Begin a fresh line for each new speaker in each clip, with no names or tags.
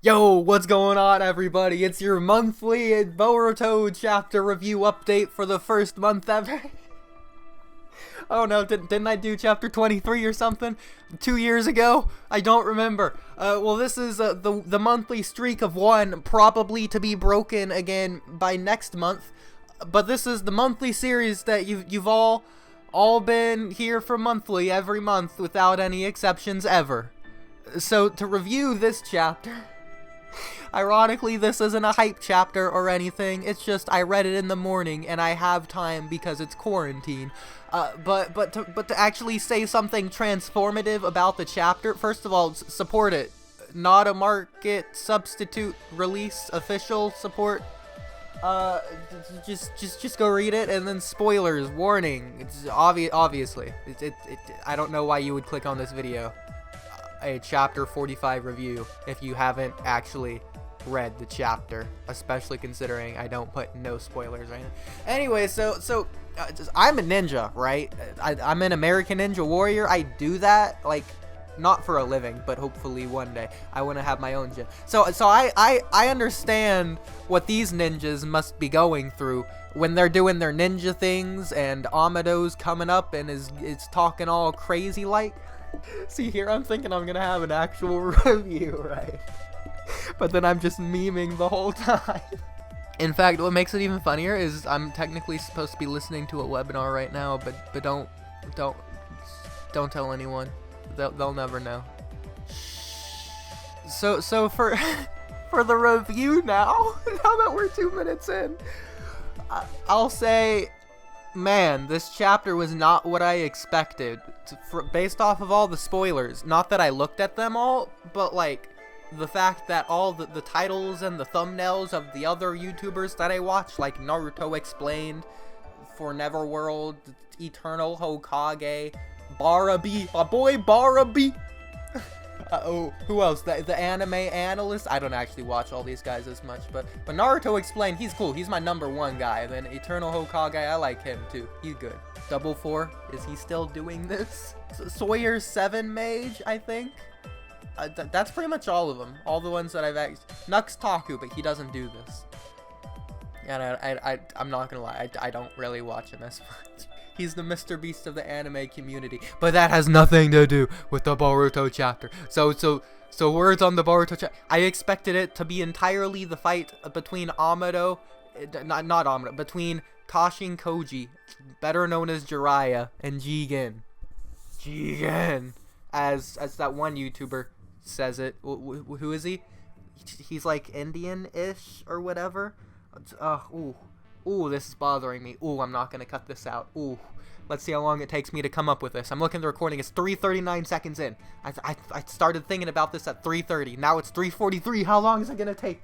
Yo, what's going on, everybody? It's your monthly Boruto chapter review update for the first month ever. Oh no, didn't I do chapter 23 or something 2 years ago? I don't remember. Well, this is the monthly streak of one, probably to be broken again by next month. But this is the monthly series that you've all been here for monthly every month without any exceptions ever. So to review this chapter. Ironically, this isn't a hype chapter or anything. It's just I read it in the morning and I have time because it's quarantine. But to actually say something transformative about the chapter, first of all, support it. Not a market substitute release, official support. Just go read it, and then spoilers, warning. It's obviously. I don't know why you would click on this video. A chapter 45 review if you haven't actually read the chapter, especially considering I don't put no spoilers or anything. Anyway, so I'm a ninja, right? I'm an American Ninja Warrior. I do that, like, not for a living, but hopefully one day I want to have my own gym. So I understand what these ninjas must be going through when they're doing their ninja things and Amado's coming up and is talking all crazy like. See, here I'm thinking I'm gonna have an actual review, right? But then I'm just memeing the whole time. In fact, what makes it even funnier is I'm technically supposed to be listening to a webinar right now, but don't tell anyone. They'll never know. So for for the review now that we're 2 minutes in, I'll say, man, this chapter was not what I expected. Based off of all the spoilers, not that I looked at them all, but like the fact that all the titles and the thumbnails of the other YouTubers that I watch, like Naruto Explained, For Neverworld, Eternal Hokage, Baara B, my boy Baara B. Oh, who else? The anime analyst. I don't actually watch all these guys as much, but Naruto Explained, he's cool. He's my #1 guy. Then Eternal Hokage, I like him too. He's good. Double 4, is he still doing this? Sawyer 7 Mage, I think. That's pretty much all of them. All the ones that I've actually. Nux Taku, but he doesn't do this. And I'm not gonna lie, I don't really watch him as much. He's the Mr. Beast of the anime community, but that has nothing to do with the Boruto chapter. So words on the Boruto chapter. I expected it to be entirely the fight between Amado, not Amado, between Kashin Koji, better known as Jiraiya, and Jigen. Jigen, as that one YouTuber says it. Who is he? He's like Indian-ish or whatever. Ooh, this is bothering me. Ooh, I'm not gonna cut this out. Ooh, let's see how long it takes me to come up with this. I'm looking at the recording. It's 3:39 seconds in. I started thinking about this at 3:30. Now it's 3:43. How long is it gonna take?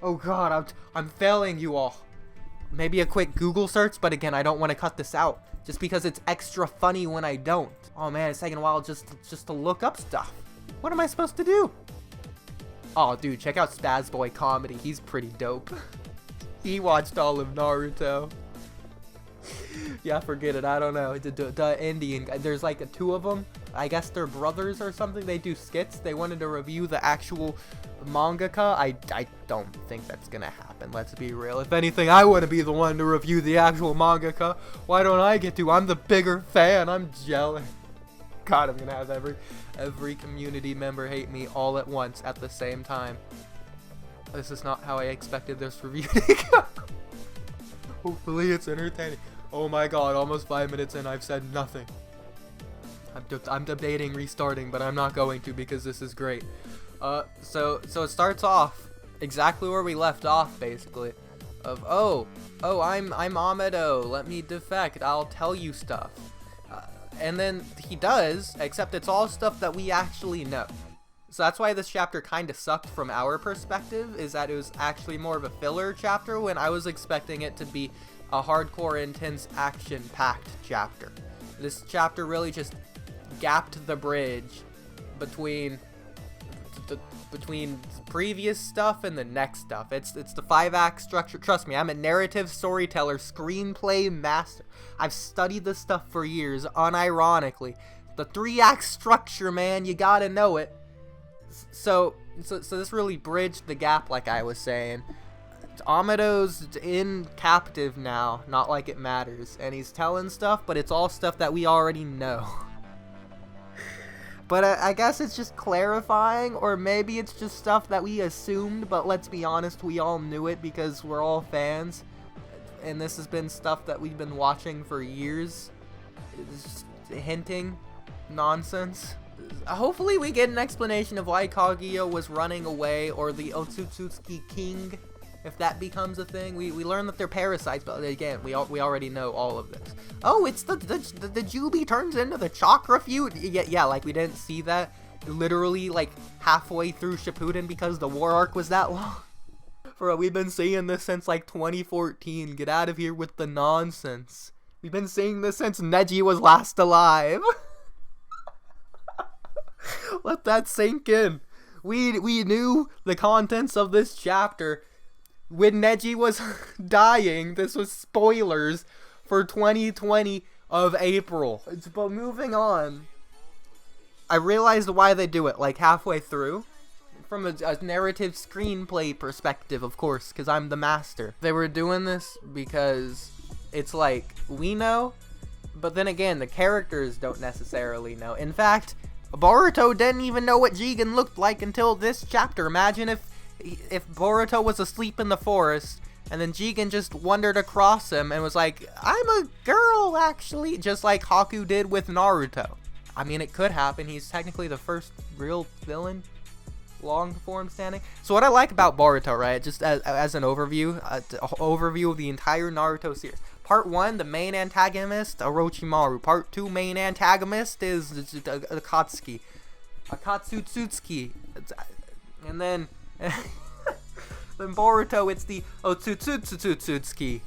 Oh God, I'm failing you all. Maybe a quick Google search, but again, I don't want to cut this out just because it's extra funny when I don't. Oh man, it's taking a while just to look up stuff. What am I supposed to do? Oh, dude, check out Spaz Boy Comedy. He's pretty dope. He watched all of Naruto. Yeah, forget it. I don't know. The Indian guy. There's like 2 of them. I guess they're brothers or something. They do skits. They wanted to review the actual mangaka. I don't think that's gonna happen. Let's be real. If anything, I want to be the one to review the actual mangaka. Why don't I get to? I'm the bigger fan. I'm jealous. God, I'm gonna have every community member hate me all at once at the same time. This is not how I expected this review to go. Hopefully it's entertaining. Oh my God, almost 5 minutes in, I've said nothing. I'm debating restarting, but I'm not going to because this is great. So it starts off exactly where we left off, basically. Of I'm Amado. Let me defect. I'll tell you stuff. And then he does, except it's all stuff that we actually know. So that's why this chapter kind of sucked from our perspective, is that it was actually more of a filler chapter when I was expecting it to be a hardcore, intense, action-packed chapter. This chapter really just gapped the bridge between previous stuff and the next stuff. It's the 5-act structure. Trust me, I'm a narrative storyteller, screenplay master. I've studied this stuff for years, unironically. The 3-act structure, man, you gotta know it. So this really bridged the gap, like I was saying. Amado's in captive now, not like it matters, and he's telling stuff, but it's all stuff that we already know. But I guess it's just clarifying, or maybe it's just stuff that we assumed, but let's be honest, we all knew it because we're all fans, and this has been stuff that we've been watching for years. It's just hinting nonsense. Hopefully we get an explanation of why Kaguya was running away, or the Otsutsuki King, if that becomes a thing. We learn that they're parasites, but again, we already know all of this. Oh, it's the Jubi turns into the chakra feud? Yeah, like we didn't see that literally like halfway through Shippuden because the war arc was that long. Bro, we've been seeing this since like 2014. Get out of here with the nonsense. We've been seeing this since Neji was last alive. Let that sink in. We knew the contents of this chapter when Neji was dying. This was spoilers for 2020 of April. But moving on, I realized why they do it like halfway through. From a narrative screenplay perspective, of course, because I'm the master. They were doing this because it's like, we know, but then again, the characters don't necessarily know. In fact, Boruto didn't even know what Jigen looked like until this chapter. Imagine if Boruto was asleep in the forest, and then Jigen just wandered across him and was like, I'm a girl, actually, just like Haku did with Naruto. I mean, it could happen. He's technically the first real villain, long form standing. So what I like about Boruto, right, just as an overview, overview of the entire Naruto series. Part 1, the main antagonist, Orochimaru. Part 2, main antagonist is Akatsuki. Akatsutsuki. And then then Boruto, it's the Otsutsutsuki.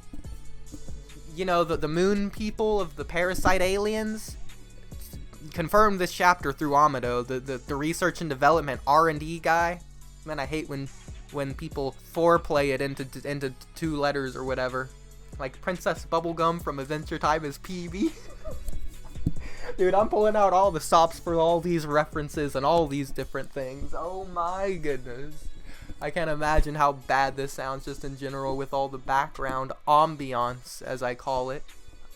You know, the moon people of the parasite aliens. Confirmed this chapter through Amado, the research and development R&D guy. Man, I hate when people foreplay it into 2 letters or whatever. Like Princess Bubblegum from Adventure Time is PB. Dude, I'm pulling out all the stops for all these references and all these different things. Oh my goodness. I can't imagine how bad this sounds just in general with all the background ambiance, as I call it.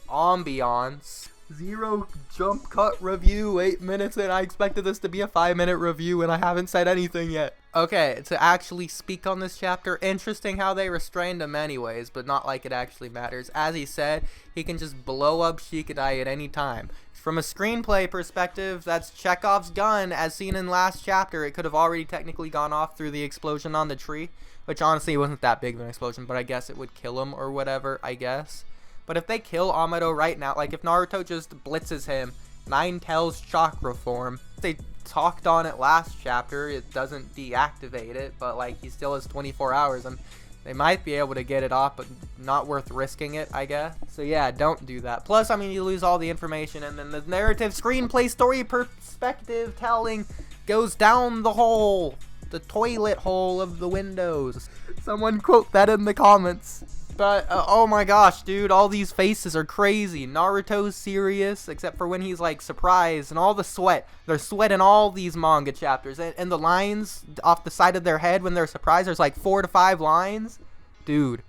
Ambiance. 0 jump cut review, 8 minutes in. I expected this to be a 5-minute review and I haven't said anything yet. Okay, to actually speak on this chapter, interesting how they restrained him anyways, but not like it actually matters. As he said, he can just blow up Shikadai at any time. From a screenplay perspective, that's Chekhov's gun. As seen in last chapter, it could have already technically gone off through the explosion on the tree, which honestly wasn't that big of an explosion, but I guess it would kill him or whatever, I guess. But if they kill Amado right now, like if Naruto just blitzes him, 9 Tails chakra form, they talked on it last chapter, it doesn't deactivate it, but like he still has 24 hours and they might be able to get it off, but not worth risking it, I guess. So yeah, don't do that. Plus, I mean, you lose all the information, and then the narrative screenplay story perspective telling goes down the hole, the toilet hole of the windows. Someone quote that in the comments. But, oh my gosh, dude, all these faces are crazy. Naruto's serious, except for when he's, like, surprised, and all the sweat. They're sweating all these manga chapters. And the lines off the side of their head when they're surprised, there's, like, 4 to 5 lines. Dude.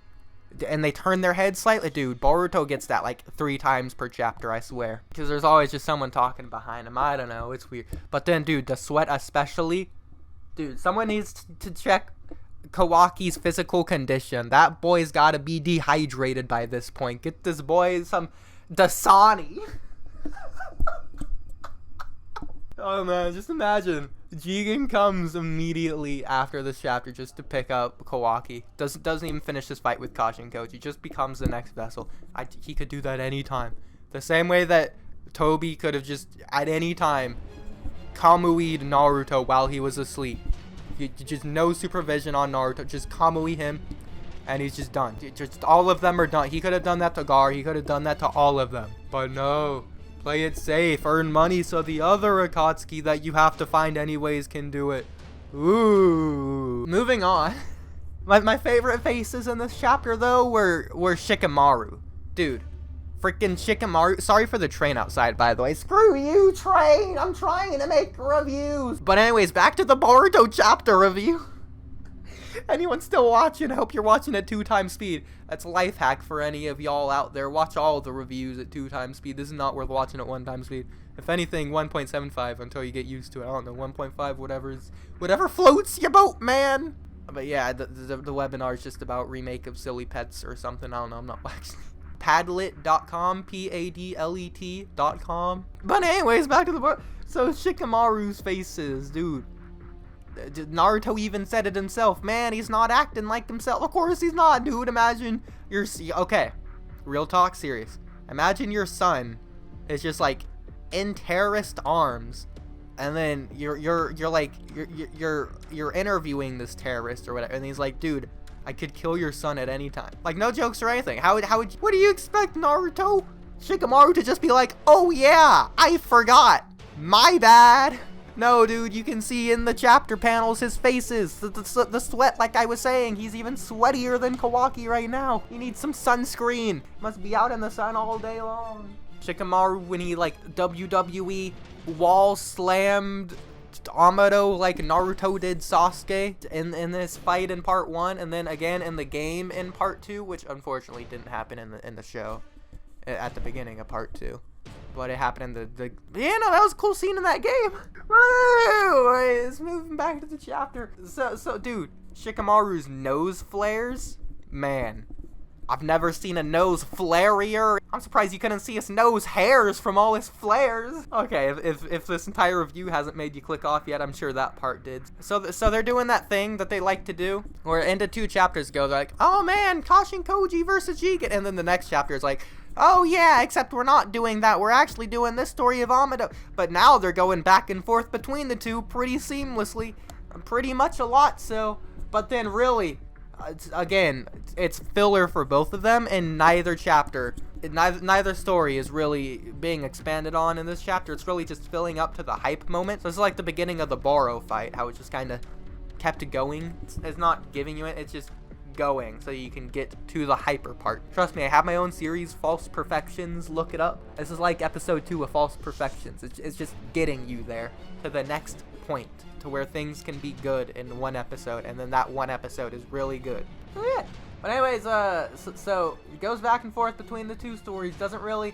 And they turn their head slightly. Dude, Boruto gets that, like, 3 times per chapter, I swear. Because there's always just someone talking behind him. I don't know, it's weird. But then, dude, the sweat especially. Dude, someone needs to check Kawaki's physical condition. That boy's gotta be dehydrated by this point. Get this boy some Dasani. Oh man, just imagine Jigen comes immediately after this chapter just to pick up Kawaki. Doesn't even finish this fight with Kashin Koji. Just becomes the next vessel. He could do that anytime. The same way that Tobi could have just at any time Kamui'd Naruto while he was asleep. Just no supervision on Naruto. Just Kamui him, and he's just done. Just all of them are done. He could have done that to Gar. He could have done that to all of them. But no. Play it safe. Earn money so the other Akatsuki that you have to find anyways can do it. Ooh. Moving on. My favorite faces in this chapter, though, were Shikamaru. Dude. freaking Shikamaru. Sorry for the train outside, by the way. Screw you, train. I'm trying to make reviews. But anyways, back to the Boruto chapter review. Anyone still watching? I hope you're watching at 2x speed. That's a life hack for any of y'all out there. Watch all the reviews at 2x speed. This is not worth watching at 1x speed. If anything, 1.75 until you get used to it. I don't know, 1.5, whatever floats your boat, man. But yeah, the webinar is just about remake of Silly Pets or something. I don't know. I'm not actually. Padlet.com, Padlet.com. But anyways, back to the book. So Shikamaru's faces, dude. Naruto even said it himself. Man, he's not acting like himself. Of course he's not, dude. Imagine okay, real talk, serious. Imagine your son is just like in terrorist arms, and then you're interviewing this terrorist or whatever, and he's like, dude, I could kill your son at any time. Like, no jokes or anything. What do you expect, Naruto? Shikamaru to just be like, oh yeah, I forgot. My bad. No, dude, you can see in the chapter panels his faces. The sweat, like I was saying, he's even sweatier than Kawaki right now. He needs some sunscreen. Must be out in the sun all day long. Shikamaru, when he, like, WWE wall slammed Amado like Naruto did Sasuke in this fight in part 1, and then again in the game in part 2, which unfortunately didn't happen in the show at the beginning of part 2. But it happened in the yeah, no, that was a cool scene in that game. Anyways, moving back to the chapter. So dude, Shikamaru's nose flares, man, I've never seen a nose flarier. I'm surprised you couldn't see his nose hairs from all his flares. Okay, if this entire review hasn't made you click off yet, I'm sure that part did. So they're doing that thing that they like to do, where into 2 chapters ago, they're like, oh man, Kashin Koji versus Jigen, and then the next chapter is like, oh yeah, except we're not doing that. We're actually doing this story of Amado. But now they're going back and forth between the two pretty seamlessly, pretty much a lot so. But then really, it's filler for both of them, and neither story is really being expanded on in this chapter. It's really just filling up to the hype moment. So it's like the beginning of the Baara fight, how it just kind of kept going. It's not giving you it, it's just going so you can get to the hyper part. Trust me, I have my own series, False Perfections. Look it up. This is like episode 2 of False Perfections. It's just getting you there to the next point, to where things can be good in one episode, and then that one episode is really good. So yeah. But anyways, so it goes back and forth between the 2 stories. Doesn't really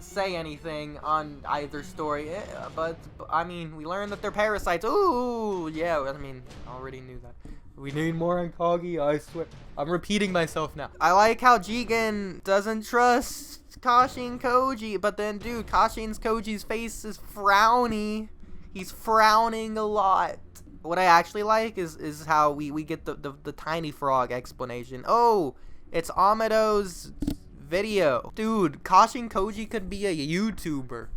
say anything on either story, but I mean, we learned that they're parasites. Ooh, yeah, I mean, already knew that. We need more Hokage, I swear. I'm repeating myself now. I like how Jigen doesn't trust Kashin Koji, but then, dude, Kashin Koji's face is frowny. He's frowning a lot. What I actually like is how we get the tiny frog explanation. Oh, it's Amado's video. Dude, Kashin Koji could be a YouTuber.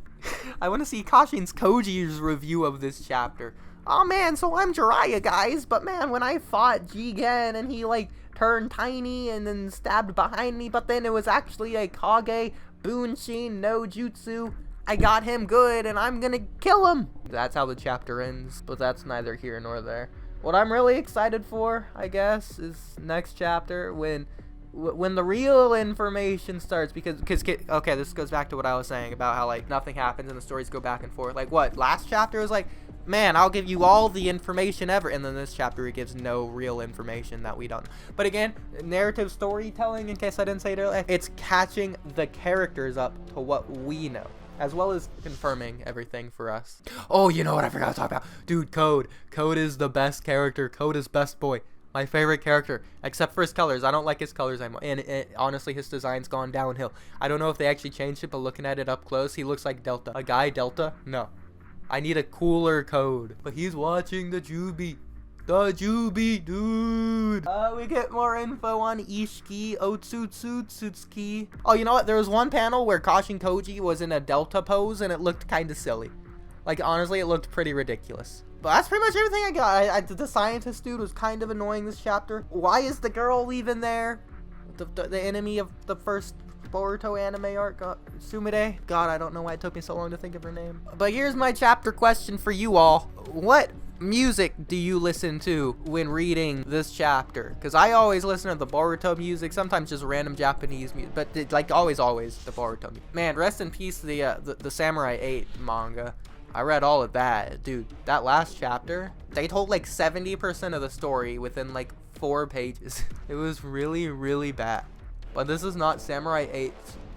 I want to see Kashin Koji's review of this chapter. Oh man, so I'm Jiraiya, guys, but man, when I fought Jigen and he like turned tiny and then stabbed behind me, but then it was actually a Kage Bunshin no Jutsu, I got him good and I'm gonna kill him. That's how the chapter ends, but that's neither here nor there. What I'm really excited for, I guess, is next chapter when the real information starts, because okay, this goes back to what I was saying about how like nothing happens and the stories go back and forth. Like what, last chapter was like, man, I'll give you all the information ever, and then this chapter it gives no real information that we don't know. But again, narrative storytelling, in case I didn't say it earlier, it's catching the characters up to what we know, as well as confirming everything for us. Oh, you know what I forgot to talk about? Dude, Code is the best character. Code is best boy. My favorite character, except for his colors. I don't like his colors anymore. And honestly, his design's gone downhill. I don't know if they actually changed it, but looking at it up close, he looks like Delta. A guy Delta? No. I need a cooler Code. But he's watching the Jubi. The Jubi, dude. We get more info on Ishiki, Otsutsutsuki. Oh, you know what? There was one panel where Kashin Koji was in a Delta pose, and it looked kind of silly. Like, honestly, it looked pretty ridiculous. But that's pretty much everything I got. The scientist dude was kind of annoying this chapter. Why is the girl even there? The enemy of the first Boruto anime arc, Sumire. God, I don't know why it took me so long to think of her name. But here's my chapter question for you all. What music do you listen to when reading this chapter? Because I always listen to the Boruto music, sometimes just random Japanese music, but like always the Boruto music. Man, rest in peace the Samurai 8 manga. I read all of that. Dude, that last chapter, they told like 70% of the story within like 4 pages. It was really, really bad. But this is not Samurai 8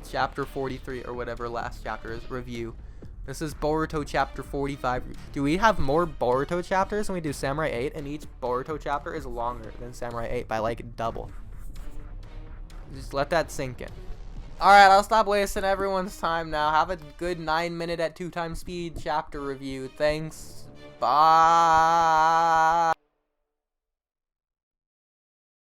chapter 43 or whatever last chapter is review. This is Boruto chapter 45. Do we have more Boruto chapters when we do Samurai 8? And each Boruto chapter is longer than Samurai 8 by like double. Just let that sink in. Alright, I'll stop wasting everyone's time now. Have a good 9-minute at 2x speed chapter review. Thanks. Bye.